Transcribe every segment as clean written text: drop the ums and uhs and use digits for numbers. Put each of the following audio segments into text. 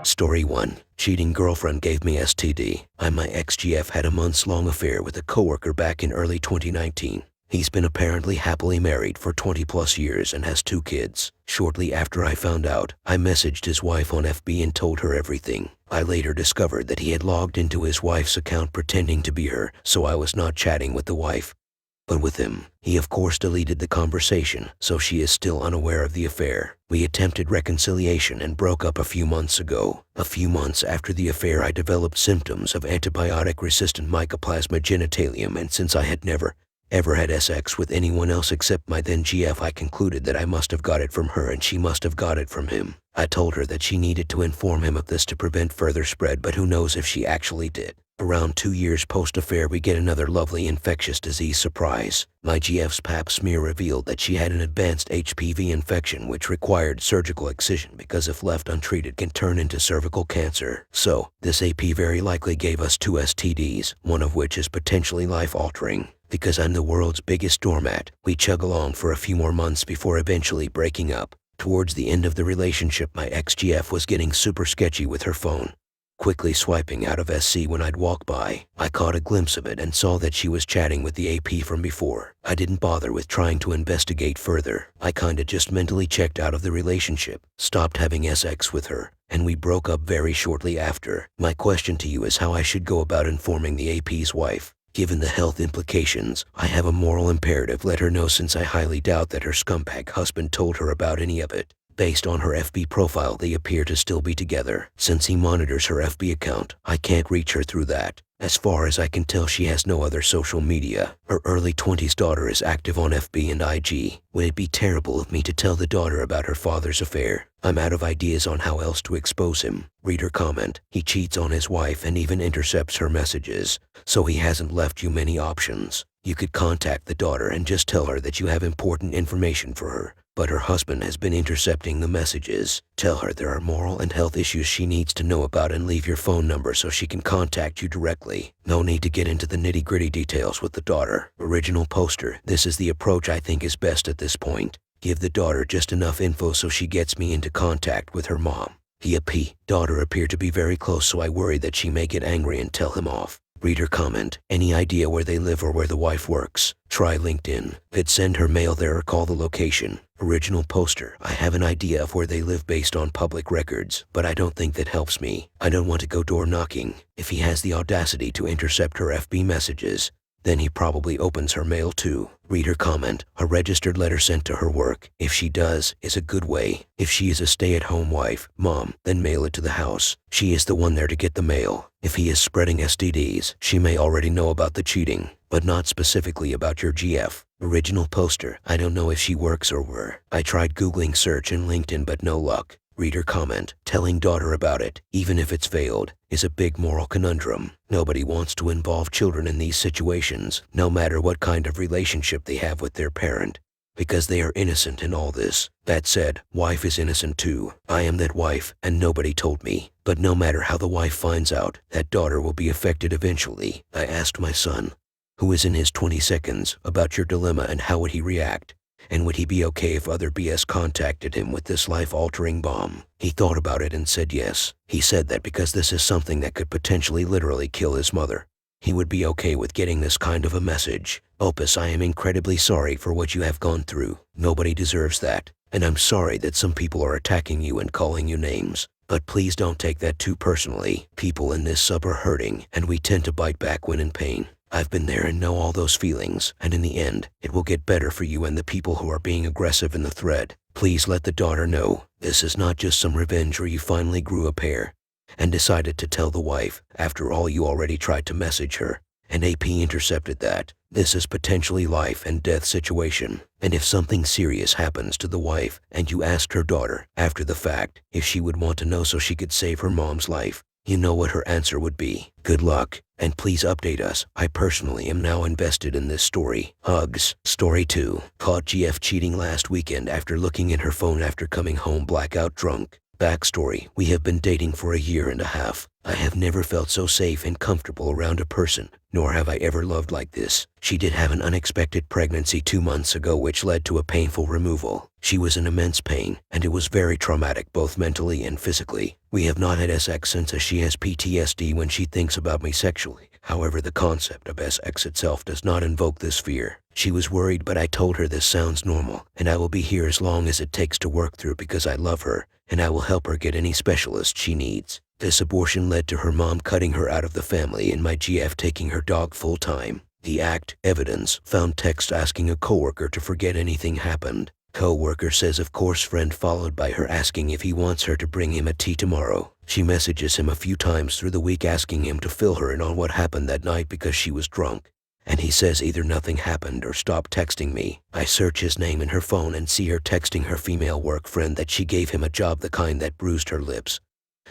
Story 1. Cheating girlfriend gave me STD. My ex-GF had a months-long affair with a coworker back in early 2019. He's been apparently happily married for 20 plus years and has 2 kids. Shortly after I found out, I messaged his wife on FB and told her everything. I later discovered that he had logged into his wife's account pretending to be her, so I was not chatting with the wife, but with him. He of course deleted the conversation, so she is still unaware of the affair. We attempted reconciliation and broke up a few months ago. A few months after the affair, I developed symptoms of antibiotic-resistant mycoplasma genitalium, and since I had never ever had sex with anyone else except my then GF, I concluded that I must have got it from her and she must have got it from him. I told her that she needed to inform him of this to prevent further spread, but who knows if she actually did. Around 2 years post-affair, we get another lovely infectious disease surprise. My GF's pap smear revealed that she had an advanced HPV infection which required surgical excision because if left untreated can turn into cervical cancer. So, this AP very likely gave us 2 STDs, one of which is potentially life-altering. Because I'm the world's biggest doormat, we chug along for a few more months before eventually breaking up. Towards the end of the relationship, my ex-GF was getting super sketchy with her phone, quickly swiping out of SC when I'd walk by. I caught a glimpse of it and saw that she was chatting with the AP from before. I didn't bother with trying to investigate further. I kinda just mentally checked out of the relationship, stopped having sex with her, and we broke up very shortly after. My question to you is how I should go about informing the AP's wife. Given the health implications, I have a moral imperative: let her know, since I highly doubt that her scumbag husband told her about any of it. Based on her FB profile, they appear to still be together. Since he monitors her FB account, I can't reach her through that. As far as I can tell, she has no other social media. Her early 20s daughter is active on FB and IG. Would it be terrible of me to tell the daughter about her father's affair? I'm out of ideas on how else to expose him. Reader comment: he cheats on his wife and even intercepts her messages, so he hasn't left you many options. You could contact the daughter and just tell her that you have important information for her, but her husband has been intercepting the messages. Tell her there are moral and health issues she needs to know about and leave your phone number so she can contact you directly. No need to get into the nitty-gritty details with the daughter. Original poster: this is the approach I think is best at this point. Give the daughter just enough info so she gets me into contact with her mom. P. Daughter appear to be very close, so I worry that she may get angry and tell him off. Reader comment: any idea where they live or where the wife works? Try LinkedIn. Could send her mail there or call the location. Original poster: I have an idea of where they live based on public records, but I don't think that helps me. I don't want to go door knocking. If he has the audacity to intercept her FB messages, then he probably opens her mail too. Reader comment: a registered letter sent to her work, if she does, is a good way. If she is a stay-at-home wife, mom, then mail it to the house. She is the one there to get the mail. If he is spreading STDs, she may already know about the cheating, but not specifically about your GF. Original poster: I don't know if she works or where. I tried Googling search and LinkedIn, but no luck. Reader comment: telling daughter about it, even if it's veiled, is a big moral conundrum. Nobody wants to involve children in these situations, no matter what kind of relationship they have with their parent, because they are innocent in all this. That said, wife is innocent too. I am that wife, and nobody told me. But no matter how the wife finds out, that daughter will be affected eventually. I asked my son, who is in his 22nd, about your dilemma and how would he react. And would he be okay if other BS contacted him with this life-altering bomb? He thought about it and said yes. He said that because this is something that could potentially literally kill his mother, he would be okay with getting this kind of a message. Opus, I am incredibly sorry for what you have gone through. Nobody deserves that. And I'm sorry that some people are attacking you and calling you names. But please don't take that too personally. People in this sub are hurting, and we tend to bite back when in pain. I've been there and know all those feelings, and in the end, it will get better for you and the people who are being aggressive in the thread. Please let the daughter know this is not just some revenge, or you finally grew a pair and decided to tell the wife. After all, you already tried to message her, and AP intercepted that. This is potentially life and death situation, and if something serious happens to the wife and you asked her daughter after the fact if she would want to know so she could save her mom's life, you know what her answer would be. Good luck, and please update us. I personally am now invested in this story. Hugs. Story 2. Caught GF cheating last weekend after looking in her phone after coming home blackout drunk. Backstory: we have been dating for a year and a half. I have never felt so safe and comfortable around a person, nor have I ever loved like this. She did have an unexpected pregnancy 2 months ago which led to a painful removal. She was in immense pain, and it was very traumatic both mentally and physically. We have not had sex since, as she has PTSD when she thinks about me sexually. However, the concept of sex itself does not invoke this fear. She was worried, but I told her this sounds normal, and I will be here as long as it takes to work through because I love her, and I will help her get any specialist she needs. This abortion led to her mom cutting her out of the family and my GF taking her dog full-time. The act: evidence, found text asking a coworker to forget anything happened. Coworker says of course, friend, followed by her asking if he wants her to bring him a tea tomorrow. She messages him a few times through the week asking him to fill her in on what happened that night because she was drunk. And he says either nothing happened or stop texting me. I search his name in her phone and see her texting her female work friend that she gave him a job, the kind that bruised her lips,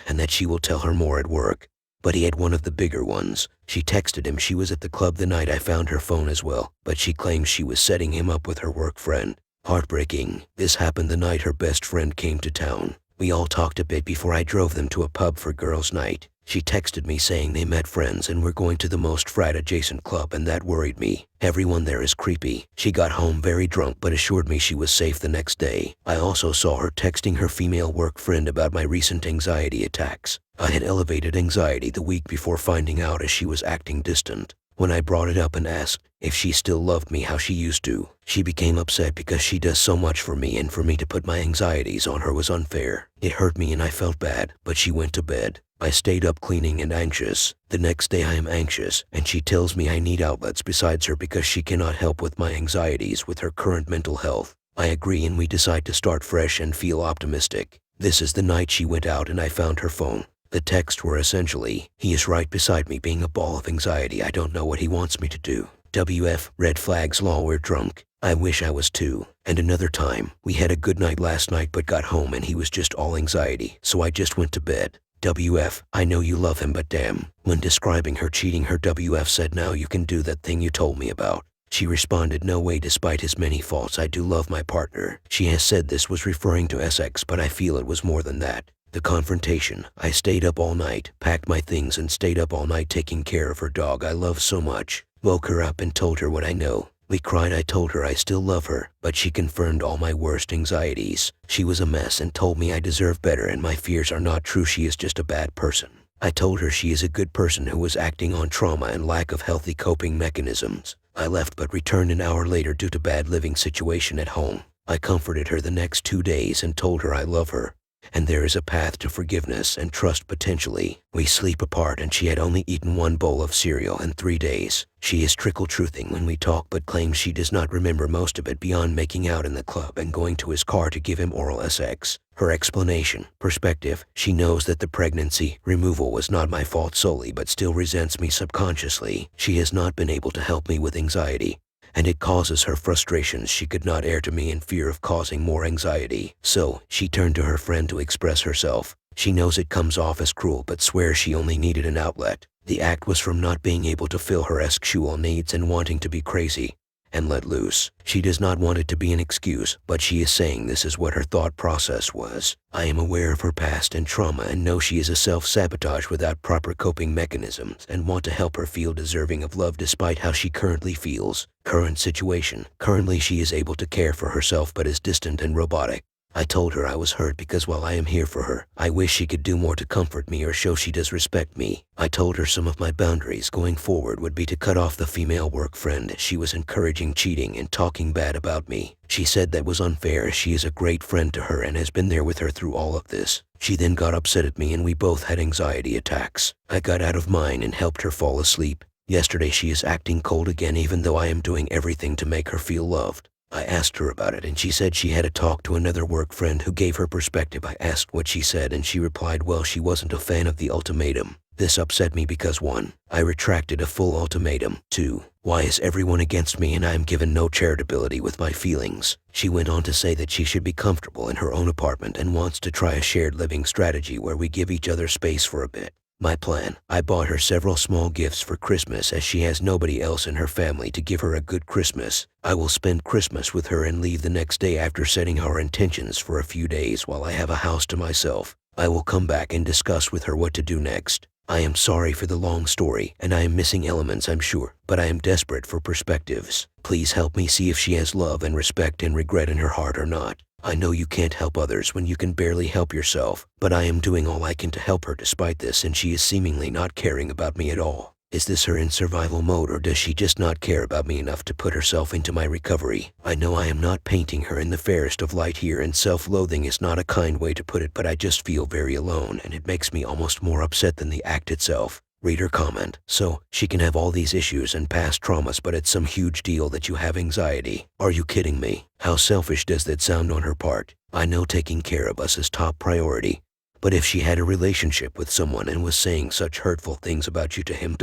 and that she will tell her more at work. But he had one of the bigger ones. She texted him she was at the club the night I found her phone as well, but she claims she was setting him up with her work friend. Heartbreaking. This happened the night her best friend came to town. We all talked a bit before I drove them to a pub for girls' night. She texted me saying they met friends and were going to the most frat-adjacent club, and that worried me. Everyone there is creepy. She got home very drunk but assured me she was safe the next day. I also saw her texting her female work friend about my recent anxiety attacks. I had elevated anxiety the week before finding out, as she was acting distant. When I brought it up and asked if she still loved me how she used to, she became upset because she does so much for me, and for me to put my anxieties on her was unfair. It hurt me and I felt bad, but she went to bed. I stayed up cleaning and anxious. The next day I am anxious, and she tells me I need outlets besides her because she cannot help with my anxieties with her current mental health. I agree and we decide to start fresh and feel optimistic. This is the night she went out and I found her phone. The texts were essentially, "He is right beside me being a ball of anxiety. I don't know what he wants me to do. WF, red flags, lol, we're drunk. I wish I was too." And another time, "We had a good night last night but got home and he was just all anxiety, so I just went to bed. WF, I know you love him but damn." When describing her cheating, her WF said, "Now you can do that thing you told me about." She responded, "No way, despite his many faults I do love my partner." She has said this was referring to sex, but I feel it was more than that. The confrontation: I stayed up all night, packed my things and stayed up all night taking care of her dog I love so much. Woke her up and told her what I know. We cried. I told her I still love her, but she confirmed all my worst anxieties. She was a mess and told me I deserve better and my fears are not true. She is just a bad person. I told her she is a good person who was acting on trauma and lack of healthy coping mechanisms. I left but returned an hour later due to bad living situation at home. I comforted her the next 2 days and told her I love her, and there is a path to forgiveness and trust potentially. We sleep apart and she had only eaten 1 bowl of cereal in 3 days. She is trickle-truthing when we talk but claims she does not remember most of it beyond making out in the club and going to his car to give him oral sex. Her explanation: perspective, she knows that the pregnancy removal was not my fault solely but still resents me subconsciously. She has not been able to help me with anxiety, and it causes her frustrations she could not air to me in fear of causing more anxiety. So, she turned to her friend to express herself. She knows it comes off as cruel but swears she only needed an outlet. The act was from not being able to fill her sexual needs and wanting to be crazy and let loose. She does not want it to be an excuse, but she is saying this is what her thought process was. I am aware of her past and trauma and know she is a self-sabotage without proper coping mechanisms and want to help her feel deserving of love despite how she currently feels. Current situation: currently she is able to care for herself but is distant and robotic. I told her I was hurt because while I am here for her, I wish she could do more to comfort me or show she does respect me. I told her some of my boundaries going forward would be to cut off the female work friend she was encouraging cheating and talking bad about me. She said that was unfair as she is a great friend to her and has been there with her through all of this. She then got upset at me and we both had anxiety attacks. I got out of mine and helped her fall asleep. Yesterday she is acting cold again even though I am doing everything to make her feel loved. I asked her about it and she said she had a talk to another work friend who gave her perspective. I asked what she said and she replied, well, she wasn't a fan of the ultimatum. This upset me because 1. I retracted a full ultimatum. 2. Why is everyone against me and I am given no charitability with my feelings? She went on to say that she should be comfortable in her own apartment and wants to try a shared living strategy where we give each other space for a bit. My plan: I bought her several small gifts for Christmas as she has nobody else in her family to give her a good Christmas. I will spend Christmas with her and leave the next day after setting our intentions for a few days while I have a house to myself. I will come back and discuss with her what to do next. I am sorry for the long story, and I am missing elements, I'm sure, but I am desperate for perspectives. Please help me see if she has love and respect and regret in her heart or not. I know you can't help others when you can barely help yourself, but I am doing all I can to help her despite this, and she is seemingly not caring about me at all. Is this her in survival mode, or does she just not care about me enough to put herself into my recovery? I know I am not painting her in the fairest of light here, and self-loathing is not a kind way to put it, but I just feel very alone, and it makes me almost more upset than the act itself. Reader comment: so, she can have all these issues and past traumas, but it's some huge deal that you have anxiety. Are you kidding me? How selfish does that sound on her part? I know taking care of us is top priority. But if she had a relationship with someone and was saying such hurtful things about you to him,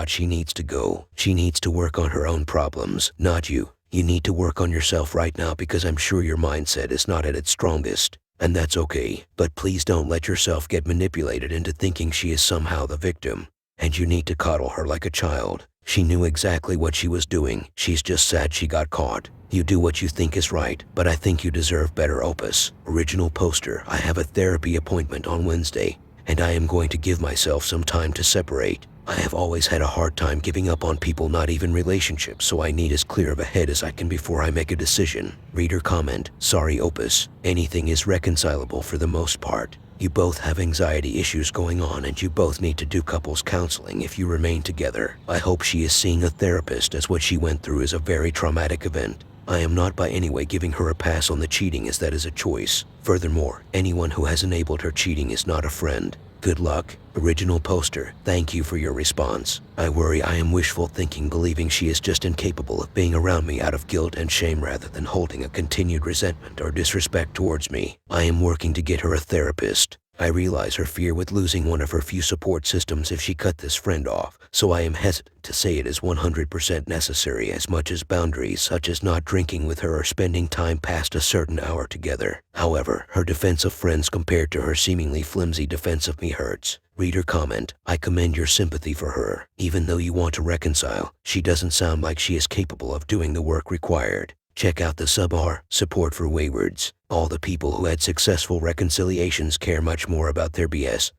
she needs to go. She needs to work on her own problems, not you. You need to work on yourself right now, because I'm sure your mindset is not at its strongest. And that's okay, but please don't let yourself get manipulated into thinking she is somehow the victim. And you need to coddle her like a child. She knew exactly what she was doing. She's just sad she got caught. You do what you think is right, but I think you deserve better. Opus. Original poster: I have a therapy appointment on Wednesday, and I am going to give myself some time to separate. I have always had a hard time giving up on people, not even relationships, so I need as clear of a head as I can before I make a decision. Reader comment: sorry Opus, anything is reconcilable for the most part. You both have anxiety issues going on, and you both need to do couples counseling if you remain together. I hope she is seeing a therapist, as what she went through is a very traumatic event. I am not by any way giving her a pass on the cheating, as that is a choice. Furthermore, anyone who has enabled her cheating is not a friend. Good luck. Original poster: thank you for your response. I worry I am wishful thinking, believing she is just incapable of being around me out of guilt and shame rather than holding a continued resentment or disrespect towards me. I am working to get her a therapist. I realize her fear with losing one of her few support systems if she cut this friend off, so I am hesitant to say it is 100% necessary, as much as boundaries such as not drinking with her or spending time past a certain hour together. However, her defense of friends compared to her seemingly flimsy defense of me hurts. Reader comment: I commend your sympathy for her. Even though you want to reconcile, she doesn't sound like she is capable of doing the work required. Check out the sub-R, support for waywards. All the people who had successful reconciliations care much more about their BS,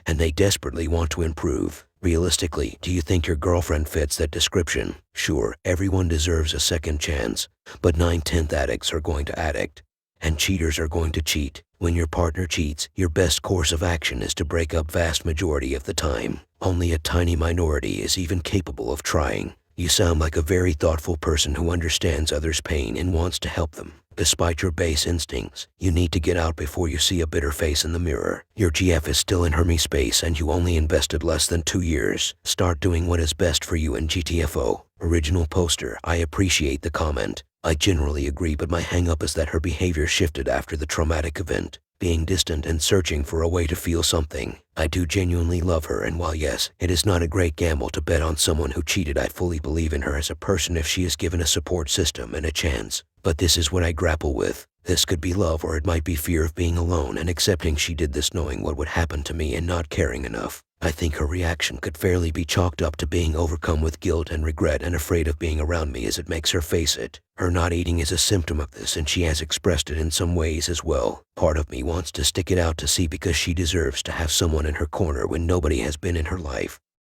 and they desperately want to improve. Realistically, do you think your girlfriend fits that description? Sure, everyone deserves a second chance, but 9/10 addicts are going to addict, and cheaters are going to cheat. When your partner cheats, your best course of action is to break up vast majority of the time. Only a tiny minority is even capable of trying. You sound like a very thoughtful person who understands others' pain and wants to help them. Despite your base instincts, you need to get out before you see a bitter face in the mirror. Your GF is still in Hermes space, and you only invested less than 2 years. Start doing what is best for you in GTFO. Original poster: I appreciate the comment. I generally agree, but my hang-up is that her behavior shifted after the traumatic event, being distant and searching for a way to feel something. I do genuinely love her, and while yes, it is not a great gamble to bet on someone who cheated, I fully believe in her as a person if she is given a support system and a chance. But this is what I grapple with. This could be love, or it might be fear of being alone and accepting she did this knowing what would happen to me and not caring enough. I think her reaction could fairly be chalked up to being overcome with guilt and regret and afraid of being around me as it makes her face it. Her not eating is a symptom of this, and she has expressed it in some ways as well. Part of me wants to stick it out to see, because she deserves to have someone in her corner when nobody has been in her life.